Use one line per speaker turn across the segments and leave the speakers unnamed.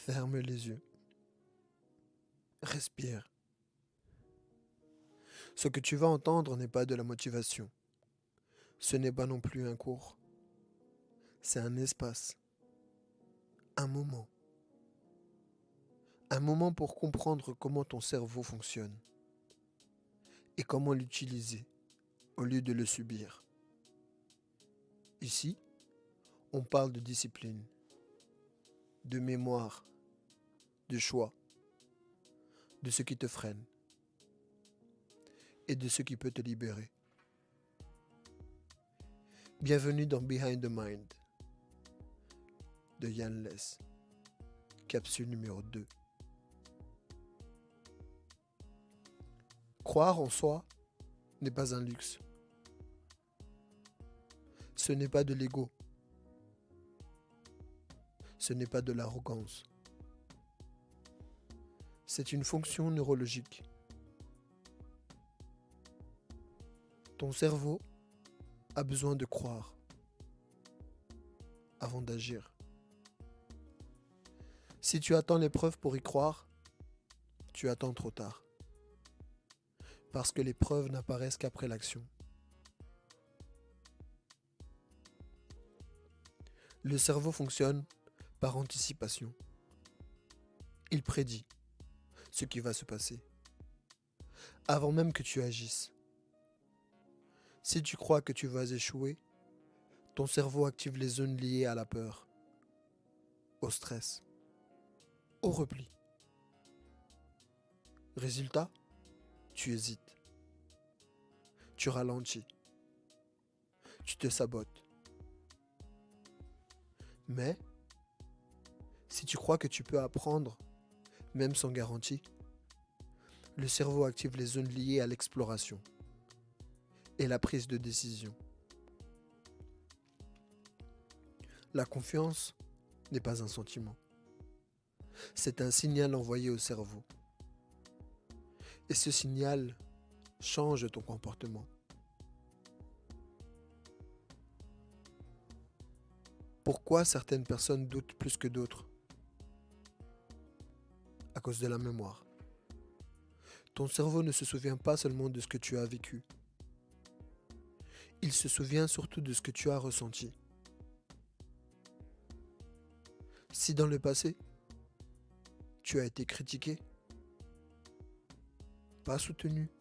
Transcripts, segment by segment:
Ferme les yeux. Respire. Ce que tu vas entendre n'est pas de la motivation. Ce n'est pas non plus un cours. C'est un espace. Un moment. Un moment pour comprendre comment ton cerveau fonctionne et comment l'utiliser au lieu de le subir. Ici, on parle de discipline, de mémoire, de choix, de ce qui te freine et de ce qui peut te libérer. Bienvenue dans Behind the Mind de Yann Less, capsule numéro 2. Croire en soi n'est pas un luxe. Ce n'est pas de l'ego. Ce n'est pas de l'arrogance. C'est une fonction neurologique. Ton cerveau a besoin de croire avant d'agir. Si tu attends l'épreuve pour y croire, tu attends trop tard. Parce que les preuves n'apparaissent qu'après l'action. Le cerveau fonctionne par anticipation. Il prédit ce qui va se passer avant même que tu agisses. Si tu crois que tu vas échouer, ton cerveau active les zones liées à la peur, au stress, au repli. Résultat, tu hésites, tu ralentis, tu te sabotes. Mais, si tu crois que tu peux apprendre, même sans garantie, le cerveau active les zones liées à l'exploration et la prise de décision. La confiance n'est pas un sentiment. C'est un signal envoyé au cerveau. Et ce signal change ton comportement. Pourquoi certaines personnes doutent plus que d'autres? À cause de la mémoire. Ton cerveau ne se souvient pas seulement de ce que tu as vécu. Il se souvient surtout de ce que tu as ressenti. Si dans le passé, tu as été critiqué, pas soutenu,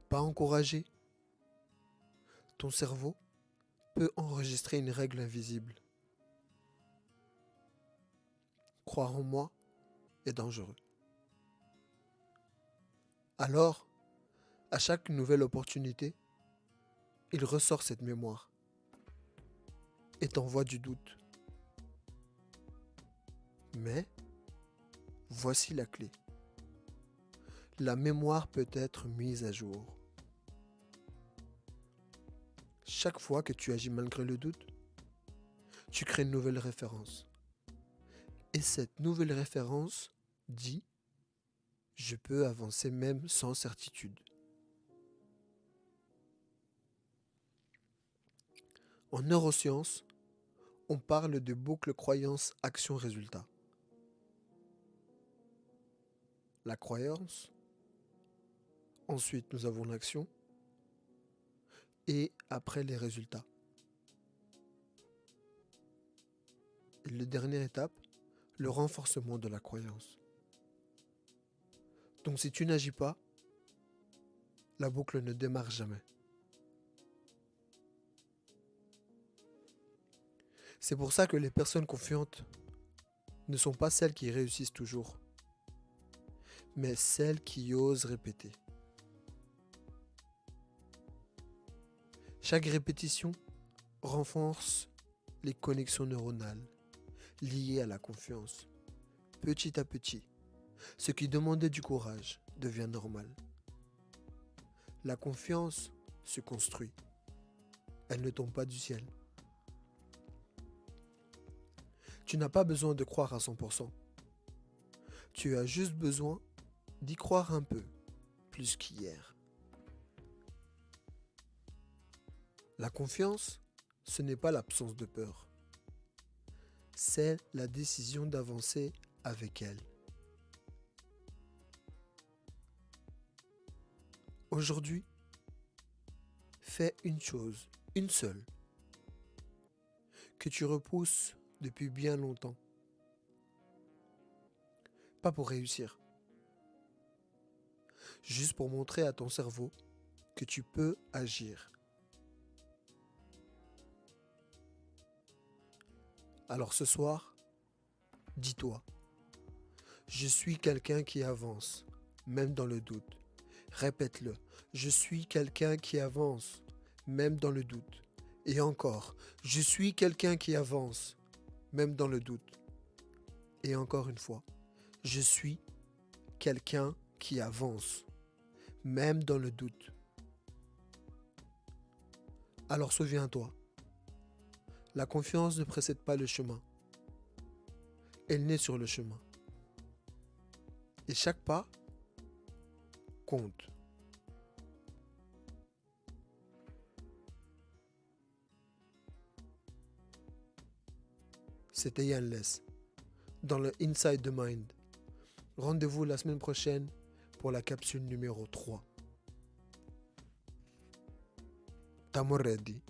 pas encouragé, ton cerveau peut enregistrer une règle invisible. Croire en moi est dangereux. Alors, à chaque nouvelle opportunité, il ressort cette mémoire et t'envoie du doute. Mais, voici la clé. La mémoire peut être mise à jour. Chaque fois que tu agis malgré le doute, tu crées une nouvelle référence. Et cette nouvelle référence dit « Je peux avancer même sans certitude ». En neurosciences, on parle de boucle croyance-action-résultat. La croyance, ensuite nous avons l'action, et après les résultats. Et la dernière étape, le renforcement de la croyance. Donc si tu n'agis pas, la boucle ne démarre jamais. C'est pour ça que les personnes confiantes ne sont pas celles qui réussissent toujours, mais celles qui osent répéter. Chaque répétition renforce les connexions neuronales liées à la confiance. Petit à petit, ce qui demandait du courage devient normal. La confiance se construit. Elle ne tombe pas du ciel. Tu n'as pas besoin de croire à 100%. Tu as juste besoin d'y croire un peu, plus qu'hier. La confiance, ce n'est pas l'absence de peur. c'est la décision d'avancer avec elle. Aujourd'hui, fais une chose, une seule, que tu repousses depuis bien longtemps. Pas pour réussir, juste pour montrer à ton cerveau que tu peux agir. Alors ce soir, dis-toi, je suis quelqu'un qui avance, même dans le doute. Répète-le, je suis quelqu'un qui avance, même dans le doute. Et encore, je suis quelqu'un qui avance, même dans le doute. Et encore une fois, je suis quelqu'un qui avance, même dans le doute. Alors souviens-toi, la confiance ne précède pas le chemin. Elle naît sur le chemin. Et chaque pas compte. C'était Yann Less, dans le Inside the Mind. Rendez-vous la semaine prochaine pour la capsule numéro 3. Estamos ready.